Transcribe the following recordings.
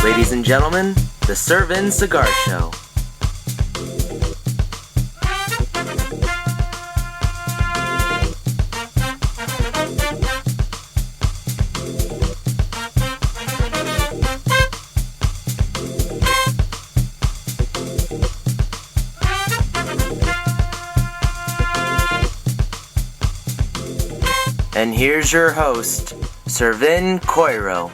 Ladies and gentlemen, the rVin Cigar Show. And here's your host, rVin Coiro.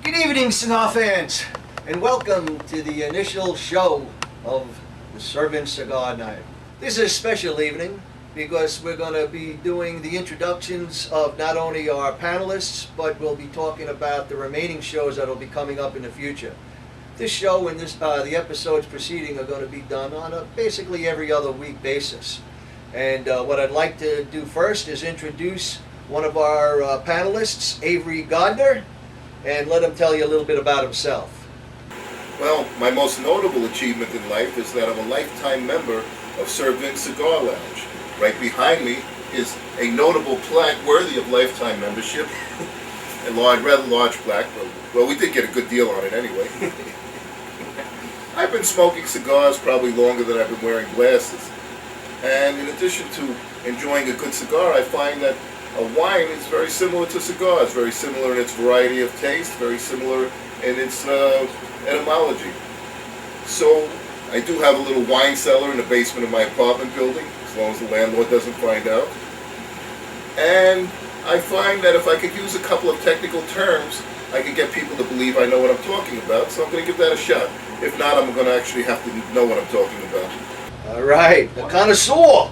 Good evening, cigar fans, and welcome to the initial show of the rVin Cigar Night. This is a special evening because we're going to be doing the introductions of not only our panelists, but we'll be talking about the remaining shows that will be coming up in the future. This show and the episodes preceding are going to be done on a basically every other week basis. And what I'd like to do first is introduce one of our panelists, Avery Gardner, and let him tell you a little bit about himself. Well, my most notable achievement in life is that I'm a lifetime member of rVin Cigar Lounge. Right behind me is a notable plaque worthy of lifetime membership. A rather large plaque, but, well, we did get a good deal on it anyway. I've been smoking cigars probably longer than I've been wearing glasses. And in addition to enjoying a good cigar, I find that a wine is very similar to cigars, very similar in its variety of taste, very similar in its etymology. So I do have a little wine cellar in the basement of my apartment building, as long as the landlord doesn't find out. And I find that if I could use a couple of technical terms, I could get people to believe I know what I'm talking about, so I'm going to give that a shot. If not, I'm going to actually have to know what I'm talking about. All right, a connoisseur.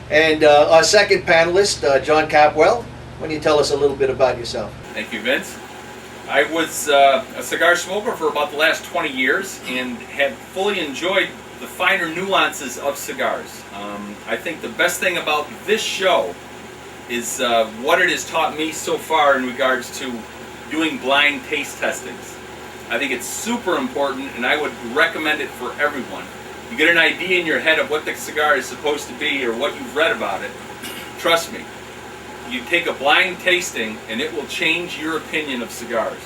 And our second panelist, John Capwell, why don't you tell us a little bit about yourself? Thank you, Vince. I was a cigar smoker for about the last 20 years and have fully enjoyed the finer nuances of cigars. I think the best thing about this show is what it has taught me so far in regards to doing blind taste testings. I think it's super important, and I would recommend it for everyone. You get an idea in your head of what the cigar is supposed to be or what you've read about it. Trust me, you take a blind tasting and it will change your opinion of cigars.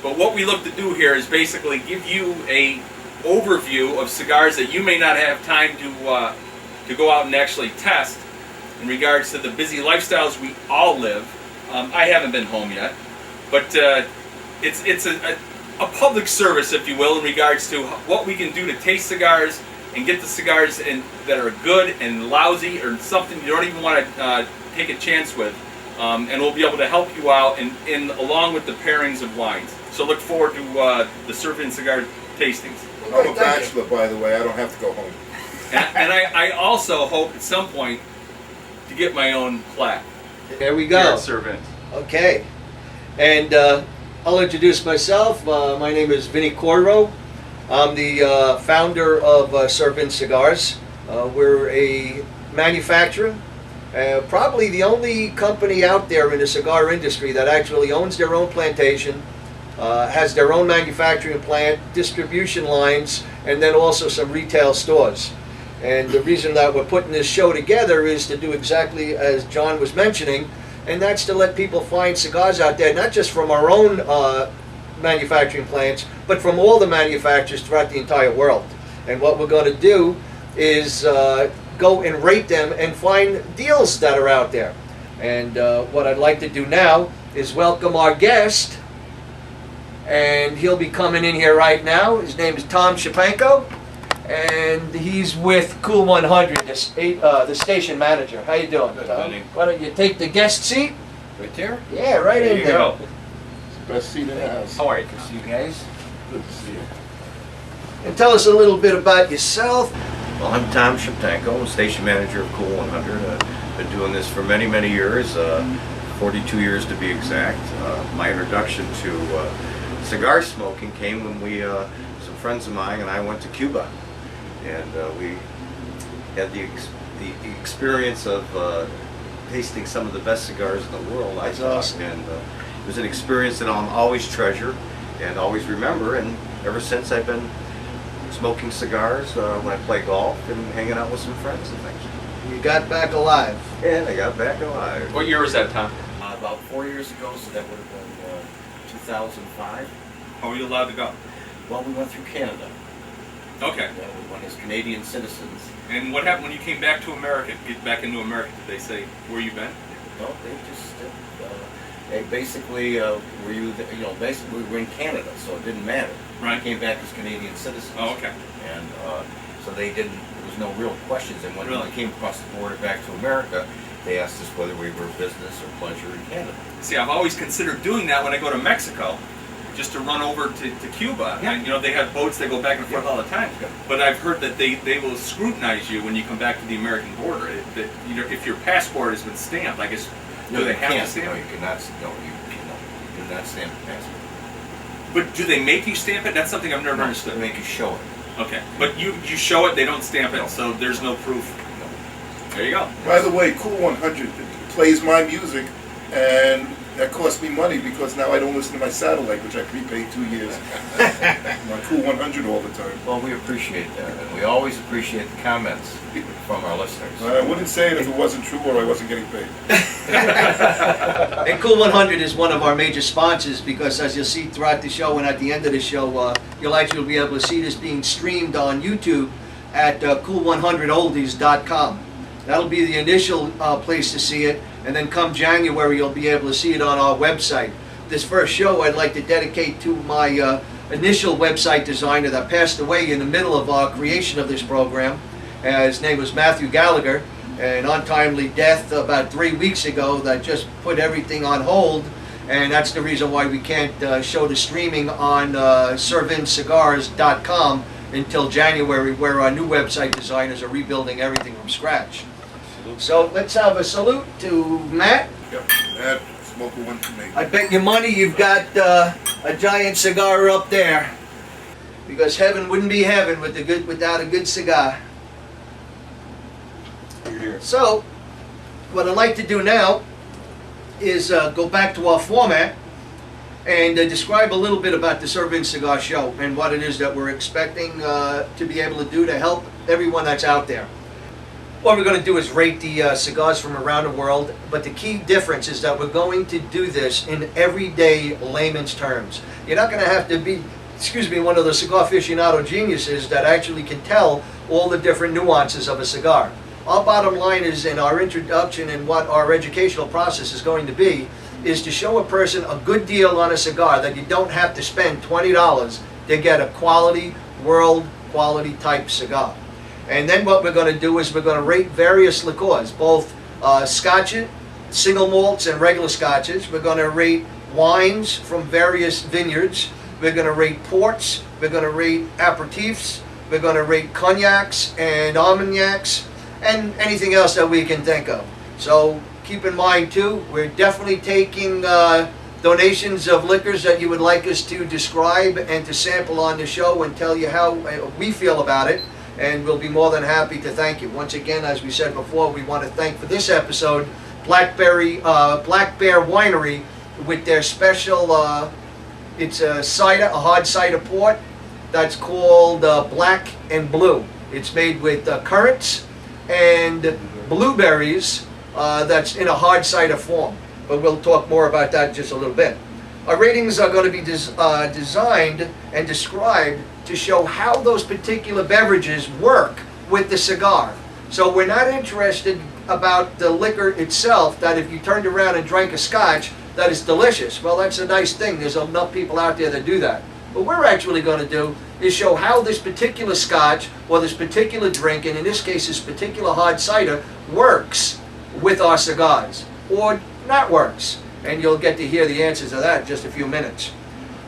But what we look to do here is basically give you a overview of cigars that you may not have time to go out and actually test in regards to the busy lifestyles we all live. I haven't been home yet, but it's a public service, if you will, in regards to what we can do to taste cigars and get the cigars that are good and lousy or something you don't even want to take a chance with. And we'll be able to help you out along with the pairings of wines. So look forward to the rVin cigar tastings. I'm a bachelor, by the way. I don't have to go home. And I also hope at some point to get my own plaque. There we go. Here at rVin. Okay. And I'll introduce myself. My name is Vinny Coiro. I'm the founder of rVin Cigars. We're a manufacturer, probably the only company out there in the cigar industry that actually owns their own plantation, has their own manufacturing plant, distribution lines, and then also some retail stores. And the reason that we're putting this show together is to do exactly as John was mentioning, and that's to let people find cigars out there, not just from our own manufacturing plants, but from all the manufacturers throughout the entire world. And what we're going to do is go and rate them and find deals that are out there. And what I'd like to do now is welcome our guest, and he'll be coming in here right now. His name is Tom Shapanko, and he's with Cool 100, the station manager. How you doing, Tom? Why don't you take the guest seat? Right there? Yeah, right in there. Go. It's the best seat in the house. How are you? Good to see you guys. Good to see you. And tell us a little bit about yourself. Well, I'm Tom Shaptanko, station manager of Cool 100. Been doing this for many, many years, 42 years to be exact. My introduction to cigar smoking came when some friends of mine and I went to Cuba. And we had the experience of tasting some of the best cigars in the world, I thought. Awesome. And it was an experience that I'll always treasure and always remember. And ever since I've been smoking cigars when I play golf and hanging out with some friends and things. You got back alive. And I got back alive. What year was that, Tom? About 4 years ago, so that would have been 2005. How were you allowed to go? Well, we went through Canada. Okay. Yeah, we went as Canadian citizens. And what happened when you came back to America? Get back into America? Did they say where you been? No, they just they basically basically we were in Canada, so it didn't matter. Right. We came back as Canadian citizens. Oh, okay. And so they didn't. There was no real questions. And when Really? we came across the border back to America, they asked us whether we were business or pleasure in Canada. See, I've always considered doing that when I go to Mexico, just to run over to Cuba. Yeah. And, they have boats that go back and forth Yeah. all the time. Yeah. But I've heard that they will scrutinize you when you come back to the American border. That if your passport has been stamped, I guess, do they have to stamp No, it? you cannot. No, you do not stamp the passport. But do they make you stamp it? That's something I've never They understood. make you show it. Okay. But you show it, they don't stamp it, No. so there's no proof. No. There you go. By the way, Cool 100 plays my music, and that costs me money because now I don't listen to my satellite, which I prepaid 2 years. My Cool 100 all the time. Well, we appreciate that, and we always appreciate the comments from our listeners. I wouldn't say it if it wasn't true or I wasn't getting paid. And Cool 100 is one of our major sponsors because, as you'll see throughout the show and at the end of the show, you'll actually be able to see this being streamed on YouTube at cool100oldies.com. That'll be the initial place to see it, and then come January you'll be able to see it on our website. This first show I'd like to dedicate to my initial website designer that passed away in the middle of our creation of this program. His name was Matthew Gallagher. An untimely death about 3 weeks ago that just put everything on hold, and that's the reason why we can't show the streaming on rVincigars.com until January, where our new website designers are rebuilding everything from scratch. So let's have a salute to Matt. Yep, that smoker one to me. I bet your money you've got a giant cigar up there, because heaven wouldn't be heaven without a good cigar. So, what I'd like to do now is go back to our format and describe a little bit about the rVin Cigar Show and what it is that we're expecting to be able to do to help everyone that's out there. What we're going to do is rate the cigars from around the world, but the key difference is that we're going to do this in everyday layman's terms. You're not going to have to be, one of the cigar aficionado geniuses that actually can tell all the different nuances of a cigar. Our bottom line is, in our introduction and what our educational process is going to be, is to show a person a good deal on a cigar that you don't have to spend $20 to get a quality, world quality type cigar. And then what we're going to do is we're going to rate various liqueurs, both scotches, single malts and regular scotches. We're going to rate wines from various vineyards. We're going to rate ports. We're going to rate aperitifs. We're going to rate cognacs and armagnacs, and anything else that we can think of. So keep in mind too, we're definitely taking donations of liquors that you would like us to describe and to sample on the show and tell you how we feel about it, and we'll be more than happy to thank you. Once again, as we said before, we want to thank for this episode Black Bear Winery with their special, it's a cider, a hard cider port that's called Black and Blue. It's made with currants and blueberries that's in a hard cider form. But we'll talk more about that in just a little bit. Our ratings are going to be designed and described to show how those particular beverages work with the cigar. So we're not interested about the liquor itself, that if you turned around and drank a scotch, that is delicious. Well, that's a nice thing. There's enough people out there that do that. What we're actually going to do is show how this particular scotch or this particular drink, and in this case this particular hard cider, works with our cigars or not works. And you'll get to hear the answers to that in just a few minutes.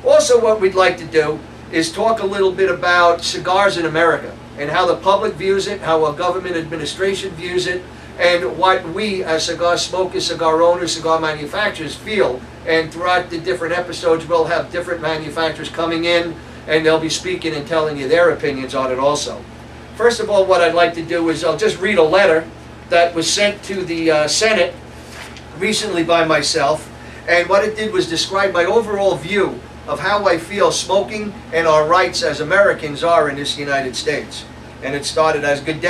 Also, what we'd like to do is talk a little bit about cigars in America and how the public views it, how our government administration views it, and what we as cigar smokers, cigar owners, cigar manufacturers feel. And throughout the different episodes we'll have different manufacturers coming in, and they'll be speaking and telling you their opinions on it also. First of all, what I'd like to do is I'll just read a letter that was sent to the Senate recently by myself, and what it did was describe my overall view of how I feel smoking and our rights as Americans are in this United States. And it started as good day.